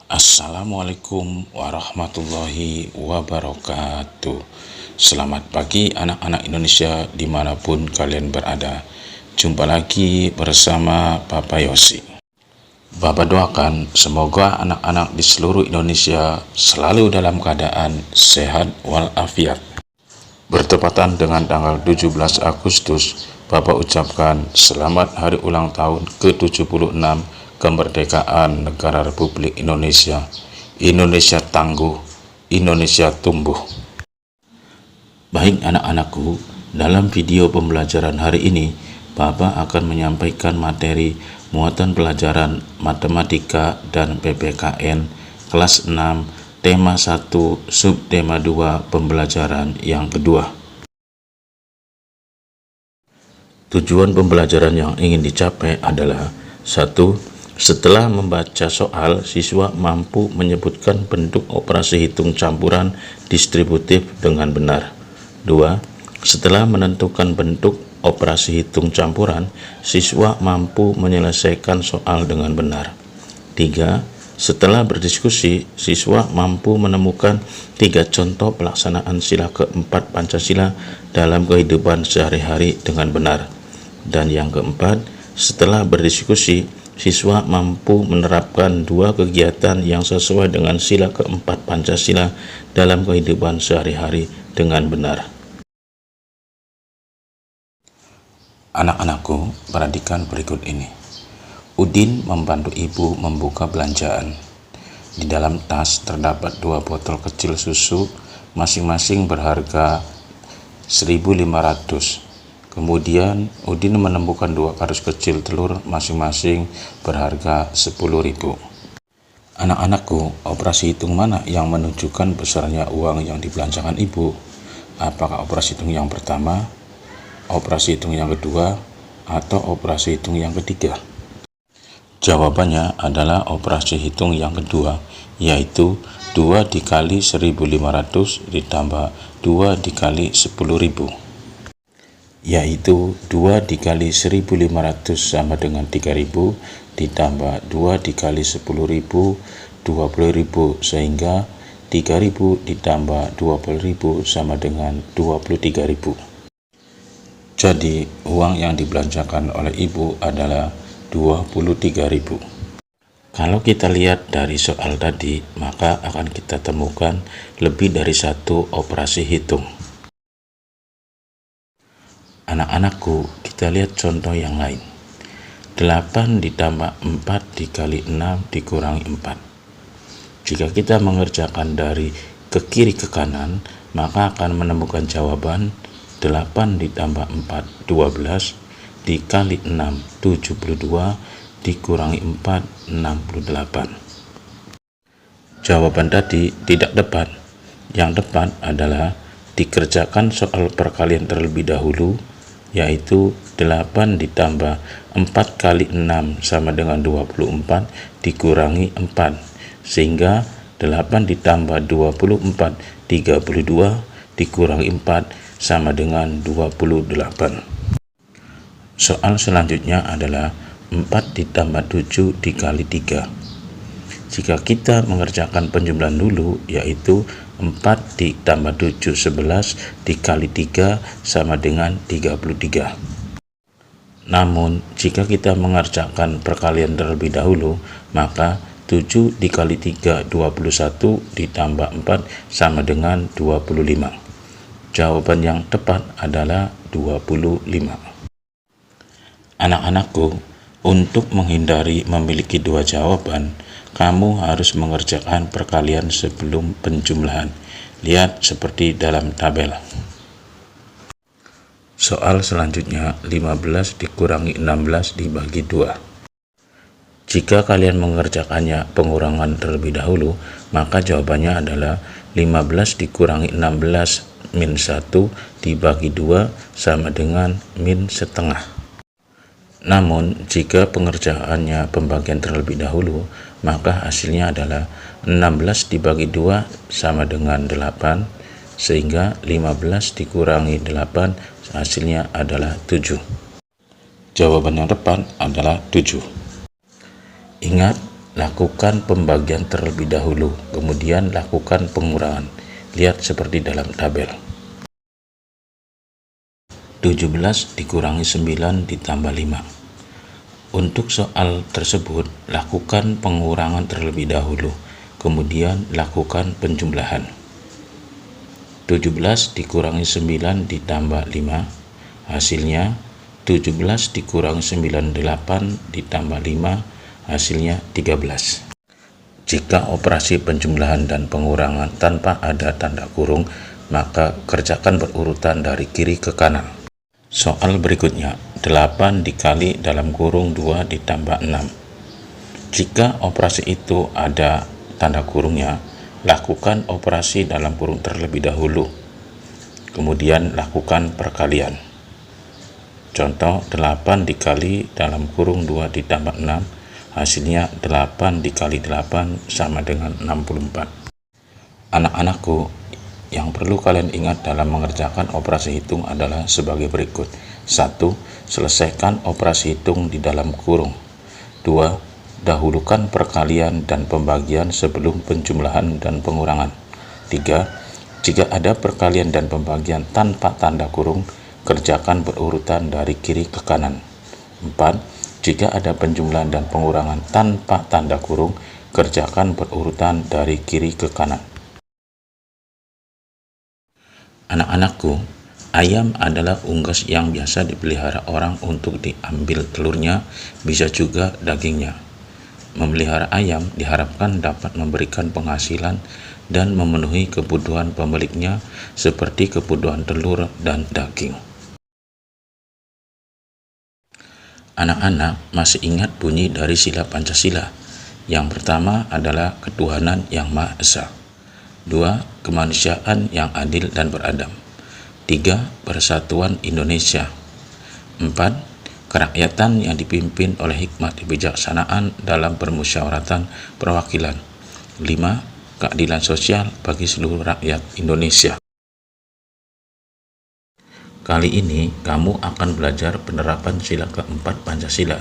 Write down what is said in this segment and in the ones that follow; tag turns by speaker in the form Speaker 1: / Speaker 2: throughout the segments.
Speaker 1: Assalamualaikum warahmatullahi wabarakatuh. Selamat pagi anak-anak Indonesia dimanapun kalian berada. Jumpa lagi bersama Papa Yosi. Bapak doakan semoga anak-anak di seluruh Indonesia selalu dalam keadaan sehat walafiat. Bertepatan dengan tanggal 17 Agustus, Bapak ucapkan selamat hari ulang tahun ke-76 kemerdekaan Negara Republik Indonesia. Indonesia tangguh, Indonesia tumbuh. Baik anak-anakku, dalam video pembelajaran hari ini, Bapak akan menyampaikan materi muatan pelajaran Matematika dan PPKN kelas 6, tema 1, subtema 2, pembelajaran yang kedua. Tujuan pembelajaran yang ingin dicapai adalah 1. Setelah membaca soal, siswa mampu menyebutkan bentuk operasi hitung campuran distributif dengan benar. 2. Setelah menentukan bentuk operasi hitung campuran, siswa mampu menyelesaikan soal dengan benar. 3. Setelah berdiskusi, siswa mampu menemukan 3 contoh pelaksanaan sila keempat Pancasila dalam kehidupan sehari-hari dengan benar. Dan yang keempat, setelah berdiskusi, siswa mampu menerapkan 2 kegiatan yang sesuai dengan sila keempat Pancasila dalam kehidupan sehari-hari dengan benar. Anak-anakku, perhatikan berikut ini. Udin membantu ibu membuka belanjaan. Di dalam tas terdapat 2 botol kecil susu, masing-masing berharga 1.500. Kemudian Udin menemukan 2 kardus kecil telur, masing-masing berharga 10.000. Anak-anakku, operasi hitung mana yang menunjukkan besarnya uang yang dibelanjakan ibu? Apakah operasi hitung yang pertama, operasi hitung yang kedua, atau operasi hitung yang ketiga? Jawabannya adalah operasi hitung yang kedua, yaitu 2 dikali 1.500 ditambah 2 dikali 10.000. Yaitu 2 dikali 1.500 sama dengan 3.000 ditambah 2 dikali 10.000, 20.000, sehingga 3.000 ditambah 20.000 sama dengan 23.000. Jadi uang yang dibelanjakan oleh ibu adalah 23.000. Kalau kita lihat dari soal tadi, maka akan kita temukan lebih dari 1 operasi hitung. Anak-anakku, kita lihat contoh yang lain. 8 ditambah 4 dikali 6 dikurangi 4. Jika kita mengerjakan dari ke kiri ke kanan, maka akan menemukan jawaban 8 ditambah 4, 12, dikali 6, 72, dikurangi 4, 68. Jawaban tadi tidak tepat. Yang tepat adalah dikerjakan soal perkalian terlebih dahulu, yaitu 8 ditambah 4 kali 6 sama dengan 24 dikurangi 4, sehingga 8 ditambah 24, 32, dikurangi 4 sama dengan 28. Soal selanjutnya adalah 4 ditambah 7 dikali 3. Jika kita mengerjakan penjumlahan dulu, yaitu 4 ditambah 7, 11, dikali 3 sama dengan 33. Namun, jika kita mengerjakan perkalian terlebih dahulu, maka 7 dikali 3, 21, ditambah 4 sama dengan 25. Jawaban yang tepat adalah 25. Anak-anakku, untuk menghindari memiliki 2 jawaban, kamu harus mengerjakan perkalian sebelum penjumlahan. Lihat seperti dalam tabel. Soal selanjutnya, 15 dikurangi 16 dibagi 2. Jika kalian mengerjakannya pengurangan terlebih dahulu, maka jawabannya adalah 15 dikurangi 16 min 1 dibagi 2 sama dengan min setengah. Namun, jika pengerjaannya pembagian terlebih dahulu, maka hasilnya adalah 16 dibagi 2 sama dengan 8, sehingga 15 dikurangi 8 hasilnya adalah 7. Jawaban yang tepat adalah 7. Ingat, Lakukan pembagian terlebih dahulu, kemudian lakukan pengurangan. Lihat seperti dalam tabel. 17 dikurangi 9 ditambah 5. Untuk soal tersebut, lakukan pengurangan terlebih dahulu, kemudian lakukan penjumlahan. 17 dikurangi 9 ditambah 5, hasilnya 17 dikurangi 9, 8 ditambah 5, hasilnya 13. Jika operasi penjumlahan dan pengurangan tanpa ada tanda kurung, maka kerjakan berurutan dari kiri ke kanan. Soal berikutnya, 8 dikali dalam kurung 2 ditambah 6. Jika operasi itu ada tanda kurungnya, lakukan operasi dalam kurung terlebih dahulu, kemudian lakukan perkalian. Contoh, 8 dikali dalam kurung 2 ditambah 6, hasilnya 8 dikali 8 sama dengan 64. Anak-anakku, yang perlu kalian ingat dalam mengerjakan operasi hitung adalah sebagai berikut. 1. Selesaikan operasi hitung di dalam kurung. 2. Dahulukan perkalian dan pembagian sebelum penjumlahan dan pengurangan. 3. Jika ada perkalian dan pembagian tanpa tanda kurung, kerjakan berurutan dari kiri ke kanan. 4. Jika ada penjumlahan dan pengurangan tanpa tanda kurung, kerjakan berurutan dari kiri ke kanan. Anak-anakku, ayam adalah unggas yang biasa dipelihara orang untuk diambil telurnya, bisa juga dagingnya. Memelihara ayam diharapkan dapat memberikan penghasilan dan memenuhi kebutuhan pemiliknya seperti kebutuhan telur dan daging. Anak-anak masih ingat bunyi dari sila Pancasila. Yang pertama adalah ketuhanan yang Maha Esa. 2. Kemanusiaan yang adil dan beradab. 3. Persatuan Indonesia. 4. Kerakyatan yang dipimpin oleh hikmat kebijaksanaan dalam permusyawaratan perwakilan. 5. Keadilan sosial bagi seluruh rakyat Indonesia. Kali ini kamu akan belajar penerapan sila keempat Pancasila.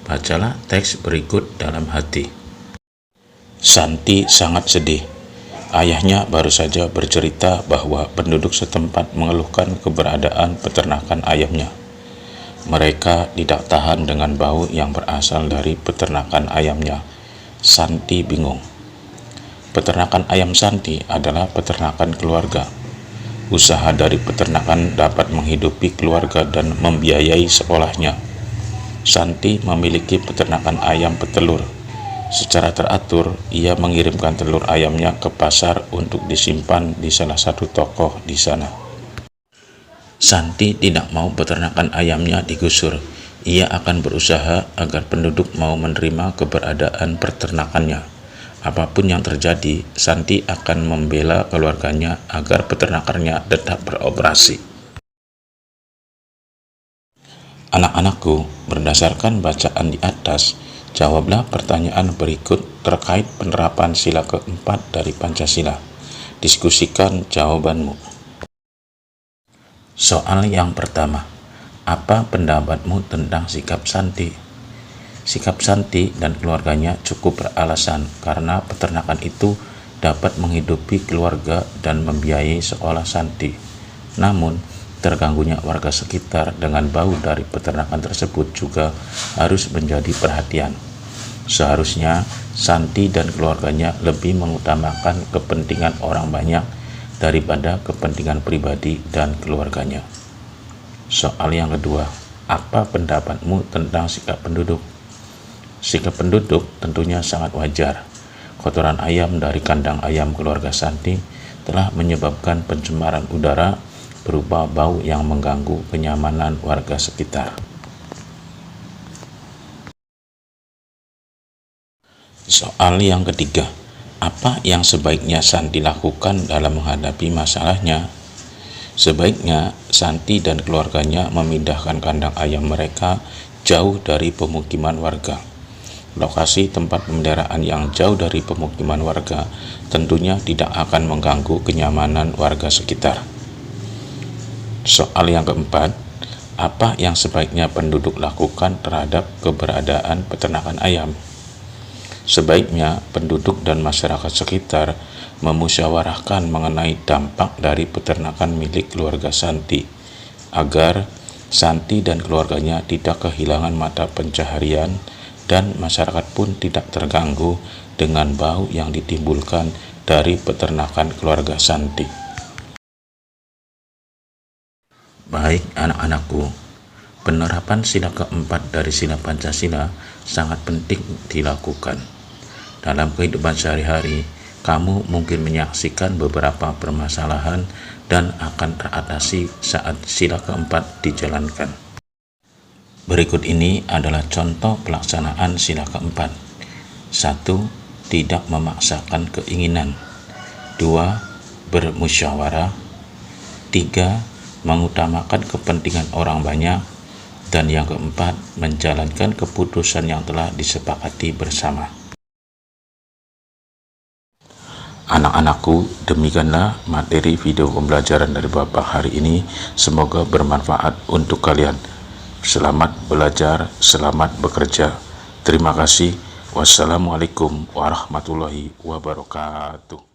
Speaker 1: Bacalah teks berikut dalam hati. Santi sangat sedih. Ayahnya baru saja bercerita bahwa penduduk setempat mengeluhkan keberadaan peternakan ayamnya. Mereka tidak tahan dengan bau yang berasal dari peternakan ayamnya. Santi bingung. Peternakan ayam Santi adalah peternakan keluarga. Usaha dari peternakan dapat menghidupi keluarga dan membiayai sekolahnya. Santi memiliki peternakan ayam petelur. Secara teratur, ia mengirimkan telur ayamnya ke pasar untuk disimpan di salah satu toko di sana. Santi tidak mau peternakan ayamnya digusur. Ia akan berusaha agar penduduk mau menerima keberadaan peternakannya. Apapun yang terjadi, Santi akan membela keluarganya agar peternakannya tetap beroperasi. Anak-anakku, berdasarkan bacaan di atas, jawablah pertanyaan berikut terkait penerapan sila keempat dari Pancasila. Diskusikan jawabanmu. Soal yang pertama, apa pendapatmu tentang sikap Santi? Sikap Santi dan keluarganya cukup beralasan karena peternakan itu dapat menghidupi keluarga dan membiayai sekolah Santi. Namun, terganggunya warga sekitar dengan bau dari peternakan tersebut juga harus menjadi perhatian. Seharusnya Santi dan keluarganya lebih mengutamakan kepentingan orang banyak daripada kepentingan pribadi dan keluarganya. Soal yang kedua, apa pendapatmu tentang sikap penduduk? Sikap penduduk tentunya sangat wajar. Kotoran ayam dari kandang ayam keluarga Santi telah menyebabkan pencemaran udara berupa bau yang mengganggu kenyamanan warga sekitar. Soal yang ketiga, apa yang sebaiknya Santi lakukan dalam menghadapi masalahnya? Sebaiknya Santi dan keluarganya memindahkan kandang ayam mereka jauh dari pemukiman warga. Lokasi tempat pemeliharaan yang jauh dari pemukiman warga tentunya tidak akan mengganggu kenyamanan warga sekitar. Soal yang keempat, apa yang sebaiknya penduduk lakukan terhadap keberadaan peternakan ayam? Sebaiknya penduduk dan masyarakat sekitar memusyawarahkan mengenai dampak dari peternakan milik keluarga Santi, agar Santi dan keluarganya tidak kehilangan mata pencaharian dan masyarakat pun tidak terganggu dengan bau yang ditimbulkan dari peternakan keluarga Santi. Baik anak-anakku, penerapan sila keempat dari sila Pancasila sangat penting dilakukan. Dalam kehidupan sehari-hari, kamu mungkin menyaksikan beberapa permasalahan dan akan teratasi saat sila keempat dijalankan. Berikut ini adalah contoh pelaksanaan sila keempat. 1. Tidak memaksakan keinginan. 2. Bermusyawarah. 3. Mengutamakan kepentingan orang banyak. Dan yang keempat, menjalankan keputusan yang telah disepakati bersama. Anak-anakku, demikianlah materi video pembelajaran dari Bapak hari ini. Semoga bermanfaat untuk kalian. Selamat belajar, selamat bekerja. Terima kasih. Wassalamualaikum warahmatullahi wabarakatuh.